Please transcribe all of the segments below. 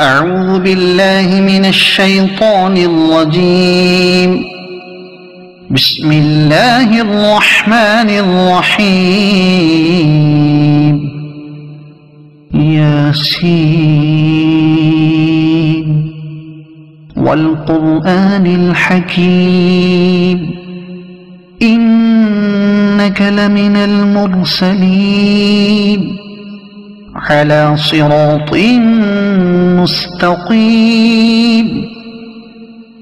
أعوذ بالله من الشيطان الرجيم. بسم الله الرحمن الرحيم. ياسين والقرآن الحكيم إنك لمن المرسلين على صراط مستقيم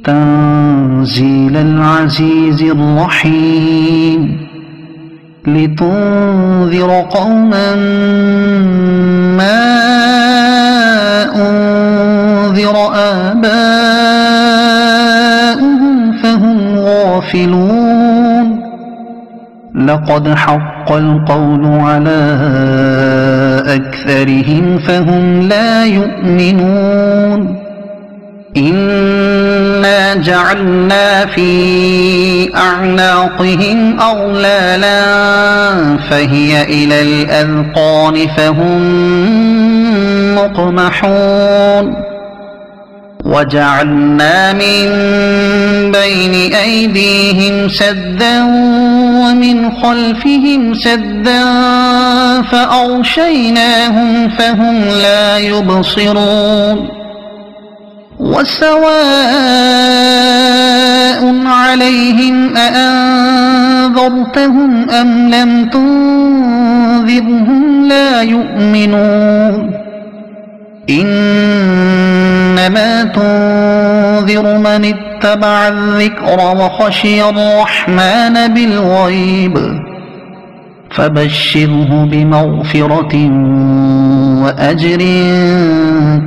تنزيل العزيز الرحيم لتنذر قوما ما أنذر آباؤهم فهم غافلون. لقد حق القول على أكثرهم فهم لا يؤمنون. إنا جعلنا في أعناقهم أغلالا فهي إلى الأذقان فهم مقمحون. وجعلنا من بين أيديهم سدا ومن خلفهم سدا فأغشيناهم فهم لا يبصرون. وسواء عليهم أأنذرتهم أم لم تنذرهم لا يؤمنون. إنما تنذر من اتبع الذكر وخشي الرحمن بالغيب فبشره بمغفرة وأجر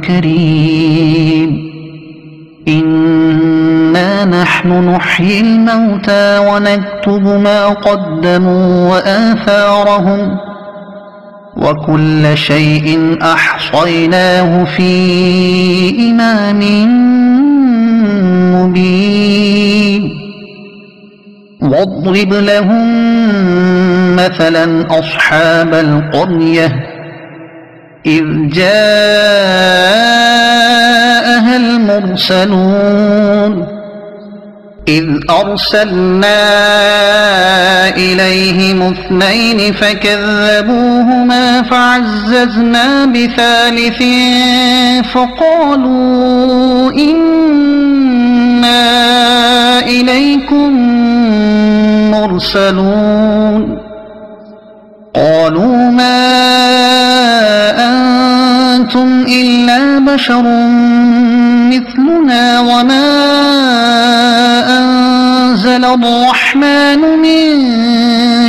كريم. إنا نحن نحيي الموتى ونكتب ما قدموا وآثارهم وكل شيء أحصيناه في إمام مبين. واضرب لهم مثلا أصحاب القرية إذ جاءها المرسلون إذ أرسلنا إليهم اثنين فكذبوهما فعززنا بثالث فقالوا إنا إليكم مرسلون. قالوا ما أنتم إلا بشر مثلنا وما أنزل الرحمن من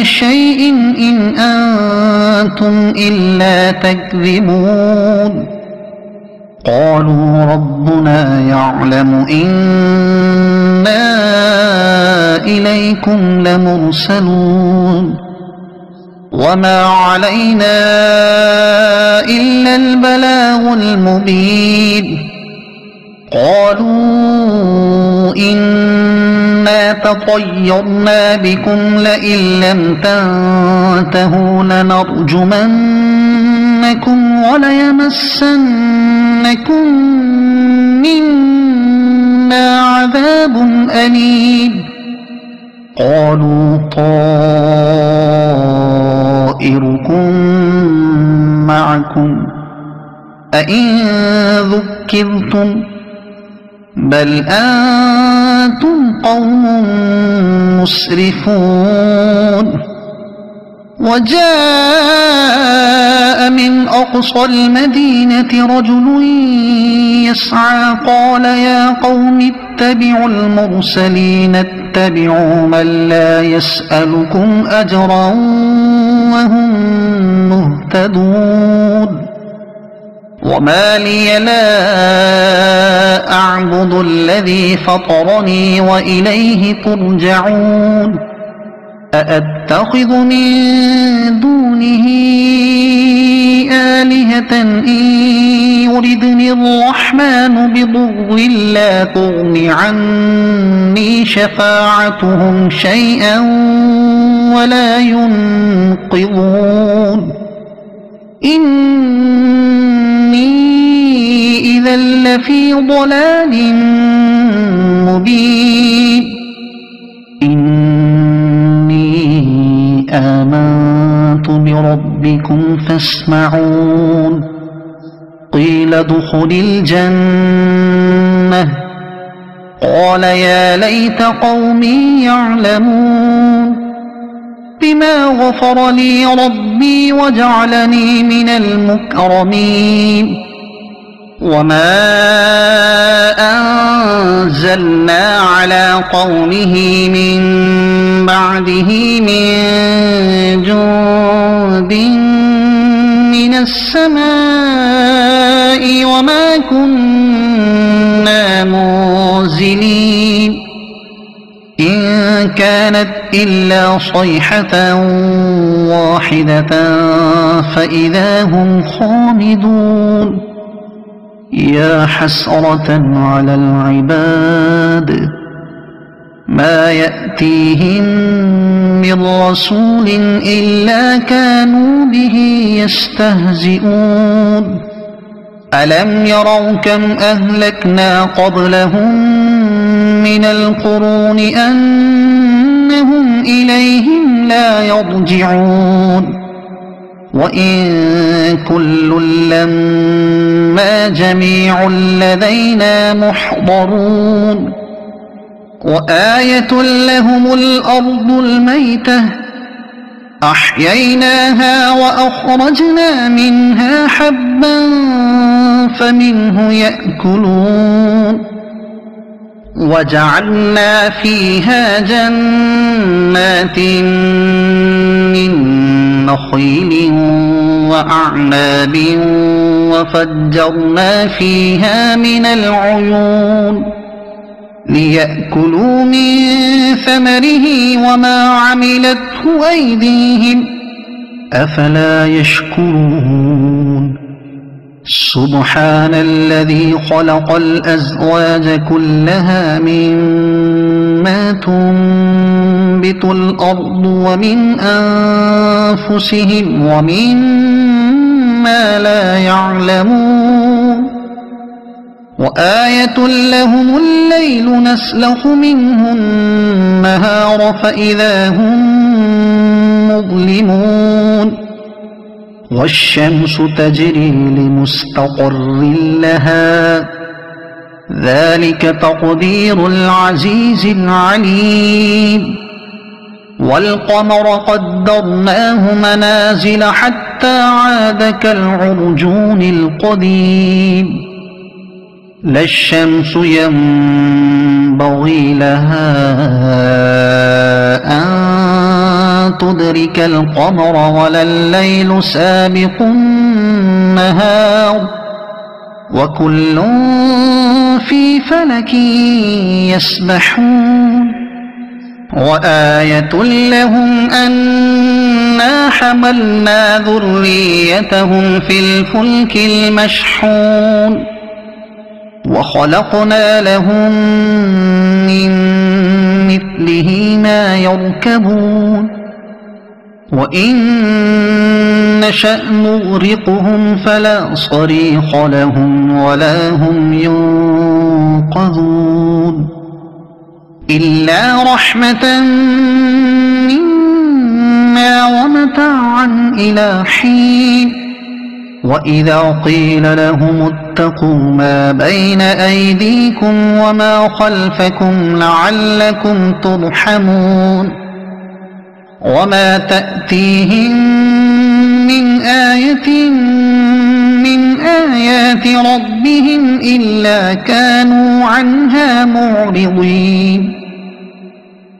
شيء إن أنتم إلا تكذبون. قالوا ربنا يعلم إنا إليكم لمرسلون وما علينا إلا البلاغ المبين. قالوا إنا تطيرنا بكم لئن لم تنتهوا لنرجمنكم وليمسنكم منا عذاب أليم. قالوا طائركم معكم أئن ذكرتم بل أنتم قوم مسرفون. وجاء من أقصى المدينة رجل يسعى قال يا قوم اتبعوا المرسلين اتبعوا من لا يسألكم أجرا وهم مهتدون. وما لي لا أعبد الذي فطرني وإليه ترجعون. أأتخذ من دونه آلهة إن يردني الرحمن بضر لا تغن عني شفاعتهم شيئا ولا ينقذون. إني إذا لفي ضلال مبين إني آمنت بربكم فاسمعون قيل ادخل الجنة قال يا ليت قومي يعلمون بما غفر لي ربي وجعلني من المكرمين وما أنزلنا على قومه من بعده من جند من السماء وما كنا منزلين إن كانت إلا صيحة واحدة فإذا هم خامدون يا حسرة على العباد ما يأتيهم من رسول إلا كانوا به يستهزئون ألم يروا كم أهلكنا قبلهم من القرون أنهم إليهم لا يرجعون وإن كل لما جميع لدينا محضرون وآية لهم الأرض الميتة أحييناها وأخرجنا منها حبا فمنه يأكلون وجعلنا فيها جنات من نخيل وأعناب وفجرنا فيها من العيون ليأكلوا من ثمره وما عملته أيديهم أفلا يشكرون سبحان الذي خلق الأزواج كلها مما تنبت الأرض ومن أنفسهم ومما لا يعلمون وآية لهم الليل نسلخ منه النهار فإذا هم مظلمون والشمس تجري لمستقر لها ذلك تقدير العزيز العليم والقمر قدرناه منازل حتى عاد كالعرجون القديم لا الشمس ينبغي لها أن تدرك القمر ولا الليل سابق النهار وكل في فلك يسبحون وآية لهم أنا حملنا ذريتهم في الفلك المشحون وخلقنا لهم من مثله ما يركبون وإن نشأ نغرقهم فلا صريخ لهم ولا هم ينقذون إلا رحمة منا ومتاعا إلى حين وإذا قيل لهم اتقوا ما بين أيديكم وما خلفكم لعلكم ترحمون وما تأتيهم من آية من آيات ربهم إلا كانوا عنها معرضين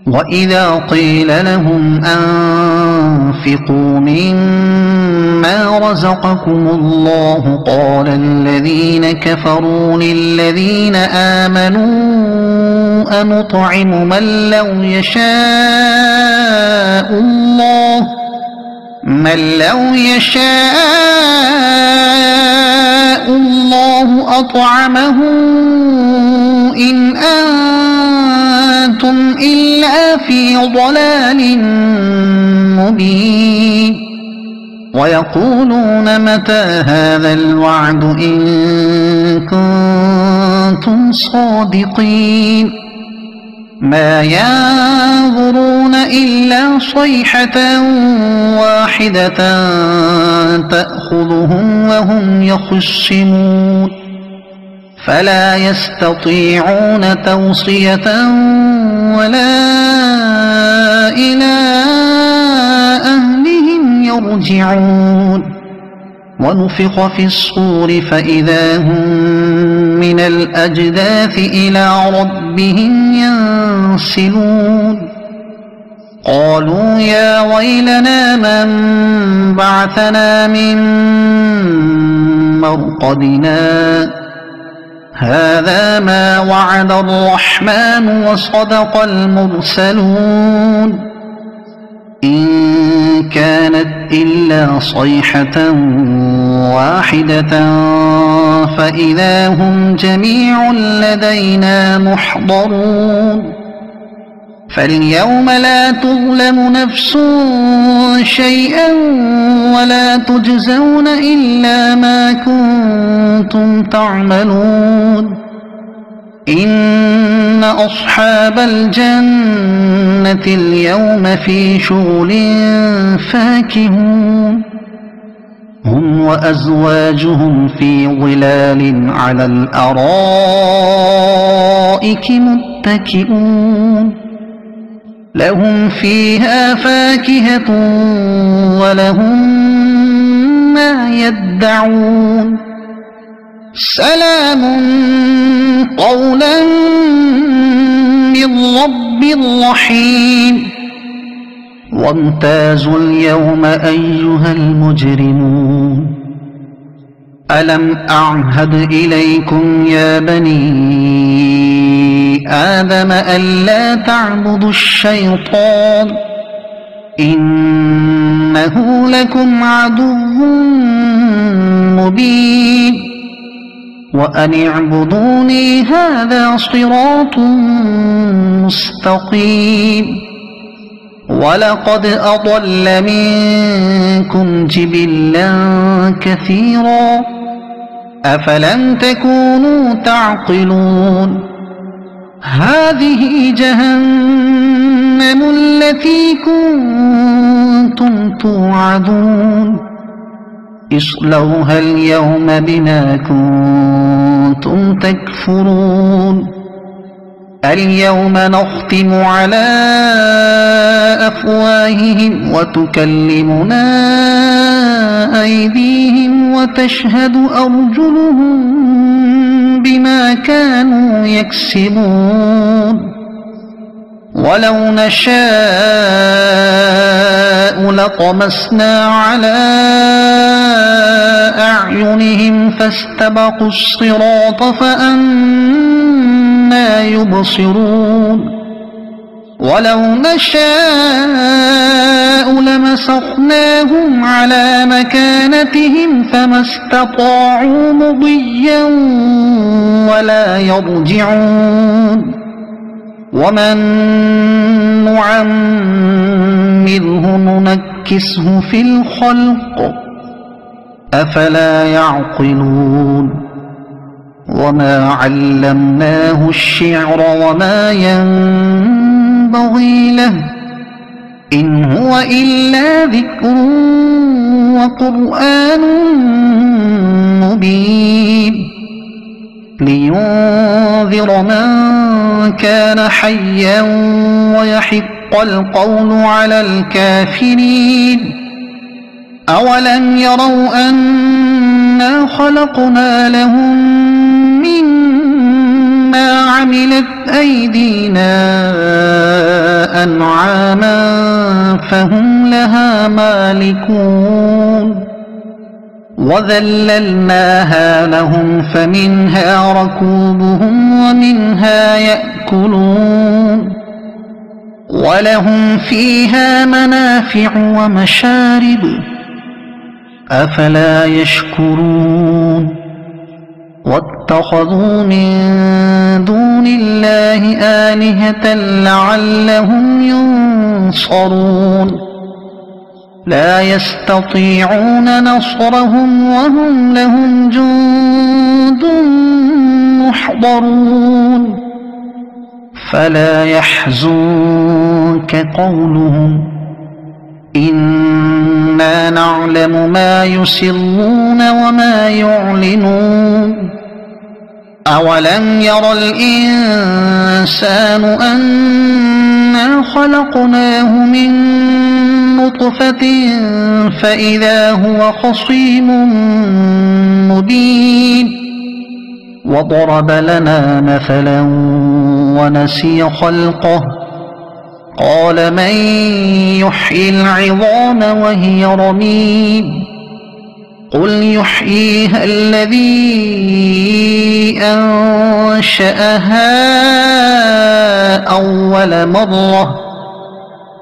وإذا قيل لهم أنفقوا مما رزقكم الله قال الذين كفروا للذين آمنوا أنطعم من لو يشاء الله أطعمه إن أنتم إلا في ضلال مبين ويقولون متى هذا الوعد إن كنتم صادقين ما ينظرون إلا صيحة واحدة تأخذهم وهم يخصمون فلا يستطيعون توصية ولا إلى أهلهم يرجعون ونفخ في الصور فإذا هم من الأجداث إلى ربهم ينسلون قالوا يا ويلنا من بعثنا من مرقدنا هذا ما وعد الرحمن وصدق المرسلون إن كانت إلا صيحة واحدة فإذا هم جميع لدينا محضرون فاليوم لا تظلم نفس شيئا ولا تجزون إلا ما كنتم تعملون إن أصحاب الجنة اليوم في شغل فاكهون هم وأزواجهم في ظلال على الأرائك متكئون لهم فيها فاكهة ولهم ما يدعون سلام قولا من رب رحيم وامتازوا اليوم أيها المجرمون ألم أعهد إليكم يا بني آدم ألا تعبدوا الشيطان إنه لكم عدو مبين وأن اعبدوني هذا صراط مستقيم ولقد أضل منكم جبلا كثيرا أفلم تكونوا تعقلون هذه جهنم التي كنتم توعدون اصلوها اليوم بما كنتم تكفرون اليوم نختم على أفواههم وتكلمنا أيديهم وتشهد أرجلهم بما كانوا يكسبون ولو نشاء لطمسنا على أعينهم فاستبقوا الصراط فأنى يبصرون ولو نشاء لمسخناهم على مكانتهم فما استطاعوا مضيا ولا يرجعون ومن نعمره ننكسه في الخلق أفلا يعقلون وما علمناه الشعر وما ينبغي له إن هو إلا ذكر وقرآن مبين لينذر من كان حيا ويحق القول على الكافرين أولم يروا أنا خلقنا لهم مما عملت أيدينا أنعاما فهم لها مالكون وذللناها لهم فمنها ركوبهم ومنها يأكلون ولهم فيها منافع ومشارب أفلا يشكرون واتخذوا من دون الله آلهة لعلهم ينصرون لا يستطيعون نصرهم وهم لهم جند محضرون فلا يحزنك قولهم إنا نعلم ما يسرون وما يعلنون أولم ير الإنسان أنا خلقناه من نطفة فإذا هو خصيم مبين وضرب لنا مثلا ونسي خلقه قال من يحيي العظام وهي رميم قل يحييها الذي أنشأها أول مرة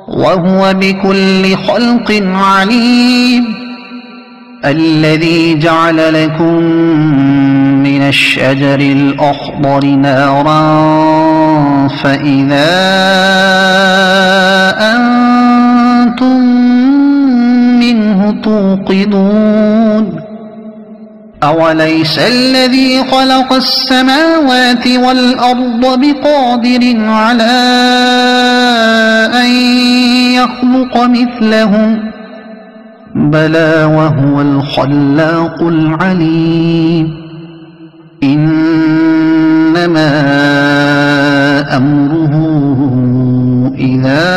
وهو بكل خلق عليم الذي جعل لكم من الشجر الأخضر نارا فإذا أنتم منه توقدون أوليس الذي خلق السماوات والأرض بقادر على أن يخلق مثلهم بلى وهو الخلاق العليم إنما أمره إذا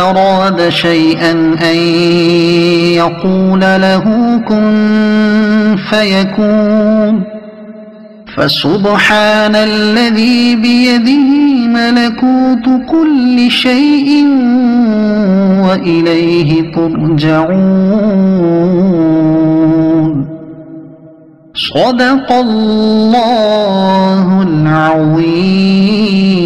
أراد شيئا أن يقول له كن فيكون فسبحان الذي بيده ملكوت كل شيء وإليه ترجعون صدق الله العظيم.